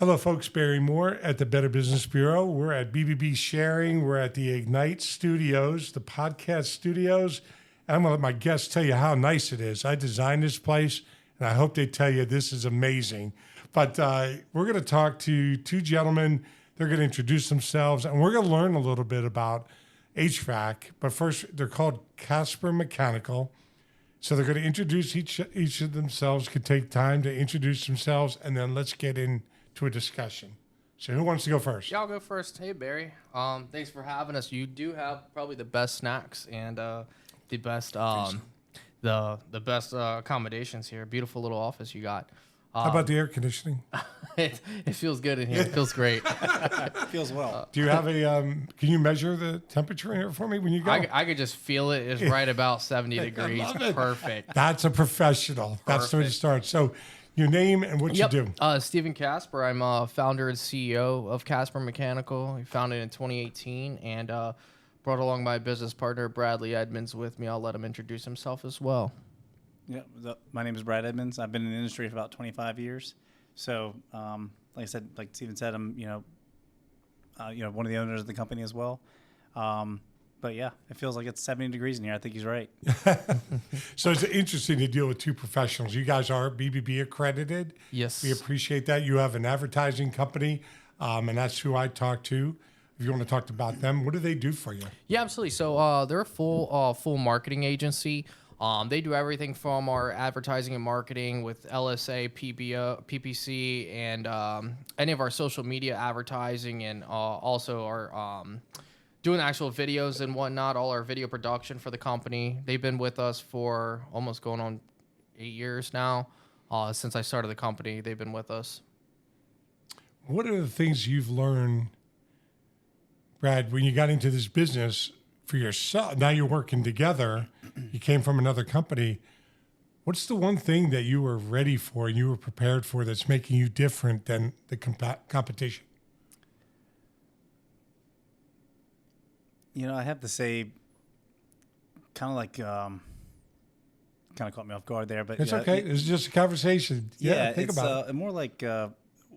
Hello, folks. Barry Moore at the Better Business Bureau. We're at BBB Sharing. We're at the Ignite Studios, the podcast studios. And I'm going to let my guests tell you how nice it is. I designed this place, and I hope they tell you this is amazing. But we're going to talk to two gentlemen. They're going to introduce themselves, and we're going to learn a little bit about HVAC. But first, they're called Kasper Mechanical. So they're going to introduce each of themselves, could take time to introduce themselves, and then let's get into a discussion. So who wants to go first? Yeah, I'll go first. Hey, Barry. Thanks for having us. You do have probably the best snacks and the best the best accommodations here. Beautiful little office you got. How about the air conditioning? It feels good in here. It feels great. Feels well. Do you have a, can you measure the temperature in here for me when you go? I could just feel it. It's right about 70 degrees. Perfect. That's a professional. That's the way to start. So your name and what you do. Stephen Kasper. I'm founder and CEO of Kasper Mechanical. We founded in 2018 and brought along my business partner, Bradley Edmonds, with me. I'll let him introduce himself as well. Yeah, my name is Brad Edmonds. I've been in the industry for about 25 years. So, like I said, like Stephen said, I'm one of the owners of the company as well. But yeah, it feels like it's 70 degrees in here. I think he's right. So it's interesting to deal with two professionals. You guys are BBB accredited. Yes, we appreciate that. You have an advertising company, and that's who I talk to. If you want to talk about them, what do they do for you? Yeah, absolutely. So they're a full marketing agency. They do everything from our advertising and marketing with LSA, PPC, and any of our social media advertising, and also our doing actual videos and whatnot, all our video production for the company. They've been with us for almost going on 8 years now. Since I started the company, they've been with us. What are the things you've learned, Brad, when you got into this business for yourself? Now you're working together. You came from another company. What's the one thing that you were ready for and you were prepared for that's making you different than the competition? You know, I have to say, kind of caught me off guard there, but it's okay. It's just a conversation. Yeah, think about it. More like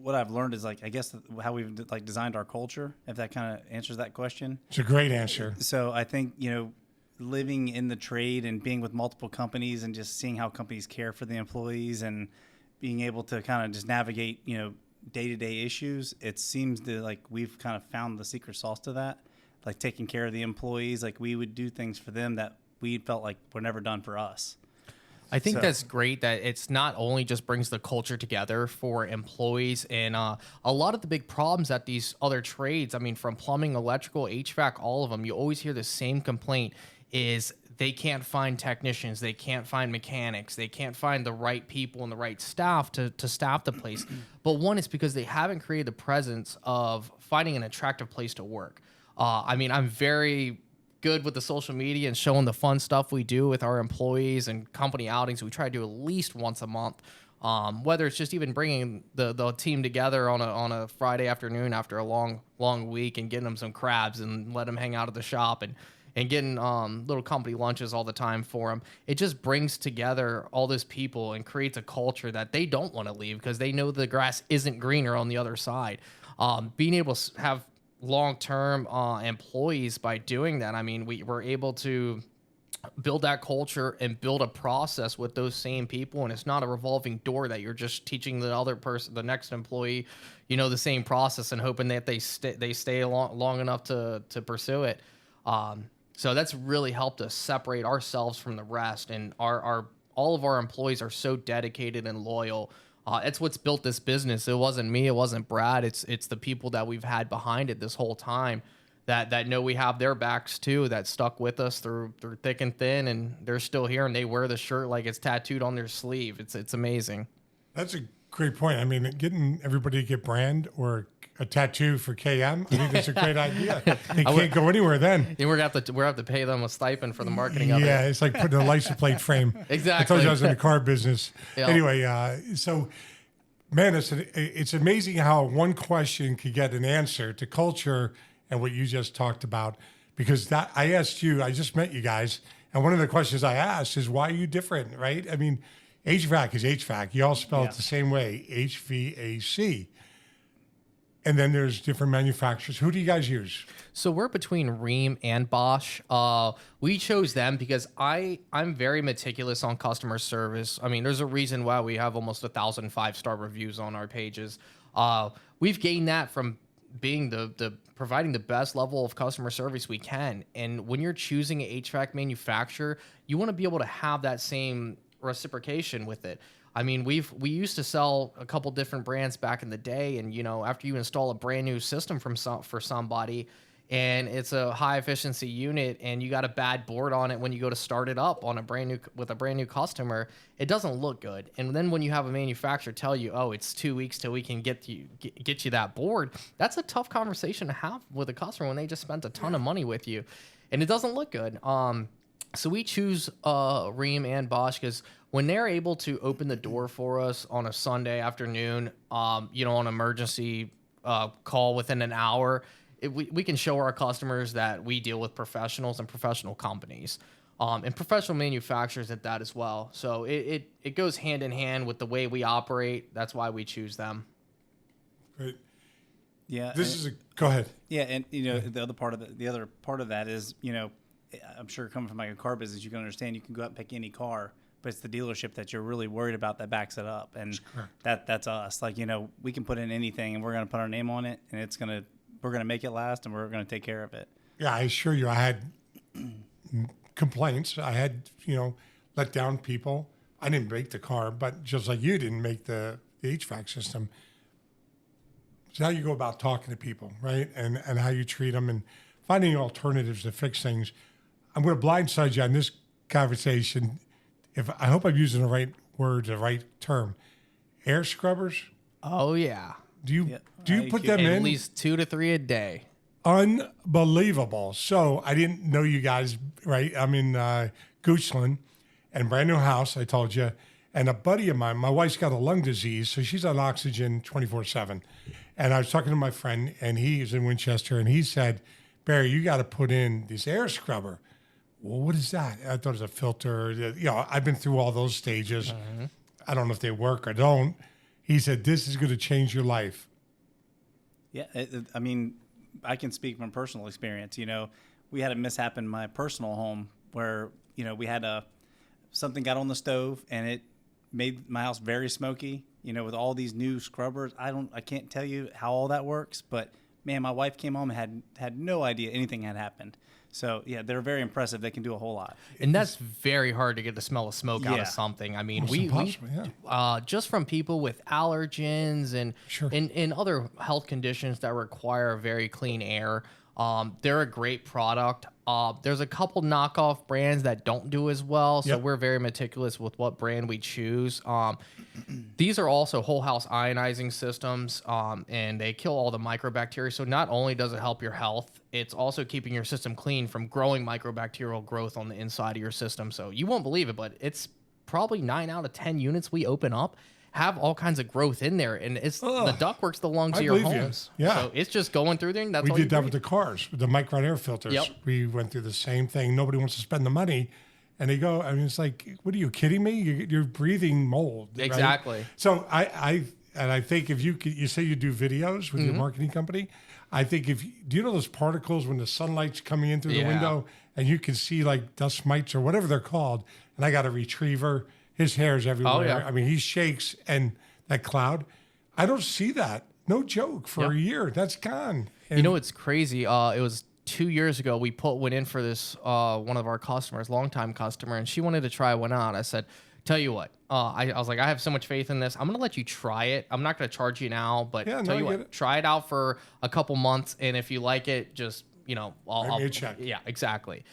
what I've learned is I guess how we've designed our culture. If that kind of answers that question, it's a great answer. So I think living in the trade and being with multiple companies and just seeing how companies care for the employees and being able to kind of just navigate day-to-day issues, it seems to we've kind of found the secret sauce to that. Like taking care of the employees, we would do things for them that we felt like were never done for us. I think that's great that it's not only just brings the culture together for employees and a lot of the big problems at these other trades, I mean, from plumbing, electrical, HVAC, all of them, you always hear the same complaint is they can't find technicians, they can't find mechanics, they can't find the right people and the right staff to staff the place. But one is because they haven't created the presence of finding an attractive place to work. I mean, I'm very good with the social media and showing the fun stuff we do with our employees and company outings. We try to do at least once a month, whether it's just even bringing the team together on a Friday afternoon after a long week and getting them some crabs and let them hang out at the shop and getting little company lunches all the time for them. It just brings together all those people and creates a culture that they don't want to leave because they know the grass isn't greener on the other side. Being able to have long-term employees by doing that, I mean, we were able to build that culture and build a process with those same people, and it's not a revolving door that you're just teaching the other person, the next employee, the same process and hoping that they stay long enough to pursue it. So that's really helped us separate ourselves from the rest, and all of our employees are so dedicated and loyal. It's what's built this business. It wasn't me. It wasn't Brad. It's the people that we've had behind it this whole time that know we have their backs too, that stuck with us through thick and thin, and they're still here and they wear the shirt like it's tattooed on their sleeve. It's amazing. That's a great point. I mean, getting everybody to get brand or a tattoo for KM, I think that's a great idea. They can't go anywhere then. We're gonna have to pay them a stipend for the marketing of it. Yeah, it's like putting a license plate frame. Exactly. I told you I was in the car business. Yeah. Anyway, so man, it's amazing how one question could get an answer to culture and what you just talked about. Because that I asked you, I just met you guys, and one of the questions I asked is, why are you different, right? I mean, HVAC is HVAC. You all spell it the same way, HVAC. And then there's different manufacturers. Who do you guys use? So we're between Rheem and Bosch. We chose them because I'm very meticulous on customer service. I mean, there's a reason why we have almost 1,000 5-star reviews on our pages. We've gained that from being the providing the best level of customer service we can. And when you're choosing an HVAC manufacturer, you want to be able to have that same reciprocation with it. I mean, we used to sell a couple different brands back in the day, and after you install a brand new system for somebody, and it's a high efficiency unit, and you got a bad board on it when you go to start it up on a brand new customer, it doesn't look good. And then when you have a manufacturer tell you, oh, it's 2 weeks till we can get you that board, that's a tough conversation to have with a customer when they just spent a ton of money with you, and it doesn't look good. So we choose Rheem and Bosch because when they're able to open the door for us on a Sunday afternoon, on emergency call within an hour, we can show our customers that we deal with professionals and professional companies and professional manufacturers at that as well. So it goes hand in hand with the way we operate. That's why we choose them. Great. Yeah. Go ahead. Yeah, and the other part of that is, I'm sure coming from like a car business, you can understand you can go out and pick any car, but it's the dealership that you're really worried about that backs it up, and that's us. Like we can put in anything, and we're gonna put our name on it, and we're gonna make it last, and we're gonna take care of it. Yeah, I assure you, I had complaints. I had let down people. I didn't make the car, but just like you didn't make the HVAC system. It's how you go about talking to people, right, and how you treat them, and finding alternatives to fix things. I'm going to blindside you on this conversation. I hope I'm using the right words, the right term. Air scrubbers. Oh yeah. Do you put them in? At least 2 to 3 a day. Unbelievable. So I didn't know you guys, right? I'm in Goochland, and brand new house, I told you. And a buddy of mine, my wife's got a lung disease, so she's on oxygen 24/7. And I was talking to my friend, and he's in Winchester, and he said, Barry, you got to put in this air scrubber. Well, what is that? I thought it was a filter. I've been through all those stages. Mm-hmm. I don't know if they work or don't. He said, this is going to change your life. Yeah, I mean, I can speak from personal experience. We had a mishap in my personal home where, we had something got on the stove, and it made my house very smoky. With all these new scrubbers, I can't tell you how all that works, but man, my wife came home and had no idea anything had happened. So yeah, they're very impressive. They can do a whole lot. And that's very hard to get the smell of smoke out of something. I mean, we just from people with allergens and other health conditions that require very clean air. They're a great product. There's a couple knockoff brands that don't do as well, so we're very meticulous with what brand we choose. These are also whole house ionizing systems, and they kill all the microbacteria. So not only does it help your health, it's also keeping your system clean from growing microbacterial growth on the inside of your system. So you won't believe it, but it's probably 9 out of 10 units we open up have all kinds of growth in there, and it's the ductwork's the lungs of your homes. Yeah, so it's just going through there. And that's we all did that with the cars, with the micron air filters. Yep. We went through the same thing. Nobody wants to spend the money, and they go. I mean, it's like, what are you kidding me? You're breathing mold. Exactly. Right? So I think if you say you do videos with your marketing company, I think do you know those particles when the sunlight's coming in through the window and you can see like dust mites or whatever they're called, and I got a retriever. His hair's everywhere. Oh, yeah. I mean, he shakes, and that cloud, I don't see that. No joke, for a year. That's gone. And it's crazy. It was 2 years ago. We put one in for this one of our customers, longtime customer, and she wanted to try one out. I said, tell you what, I was like, I have so much faith in this. I'm going to let you try it. I'm not going to charge you now, but tell you what, try it out for a couple months, and if you like it, just, I'll check. Yeah, exactly.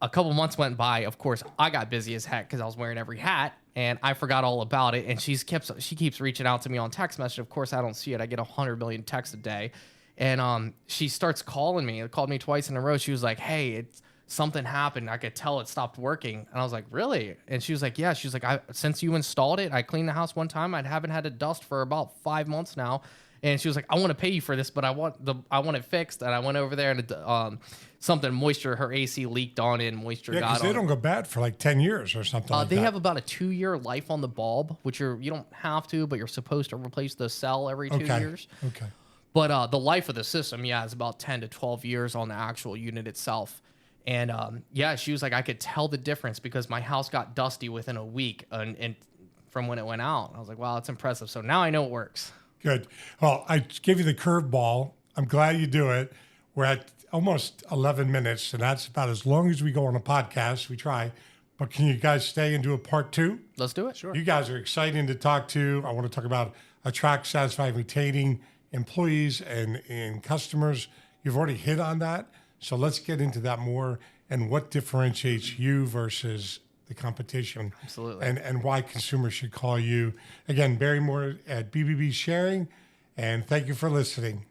A couple months went by. Of course, I got busy as heck because I was wearing every hat, and I forgot all about it. And she keeps reaching out to me on text message. Of course, I don't see it. I get 100 million texts a day, and she starts calling me. It called me twice in a row. She was like, "Hey, something happened. I could tell it stopped working." And I was like, "Really?" And she was like, "Yeah." She was like, "Since you installed it, I cleaned the house one time. I haven't had it dust for about 5 months now." And she was like, "I want to pay you for this, but I want it fixed." And I went over there, and her AC leaked on it, and moisture got on. Yeah, because they don't go bad for like 10 years or something like that. They have about a 2-year life on the bulb, which you don't have to, but you're supposed to replace the cell every 2 years. Okay. But the life of the system, yeah, is about 10 to 12 years on the actual unit itself. And yeah, she was like, I could tell the difference because my house got dusty within a week and from when it went out. I was like, wow, that's impressive. So now I know it works. Good. Well, I give you the curveball. I'm glad you do it. We're at almost 11 minutes, and that's about as long as we go on a podcast. We try. But can you guys stay and do a part 2? Let's do it. Sure. You guys are exciting to talk to. I want to talk about attract, satisfy, retaining employees and customers. You've already hit on that. So let's get into that more and what differentiates you versus the competition. Absolutely. And why consumers should call you. Again, Barry Moore at BBB Sharing, and thank you for listening.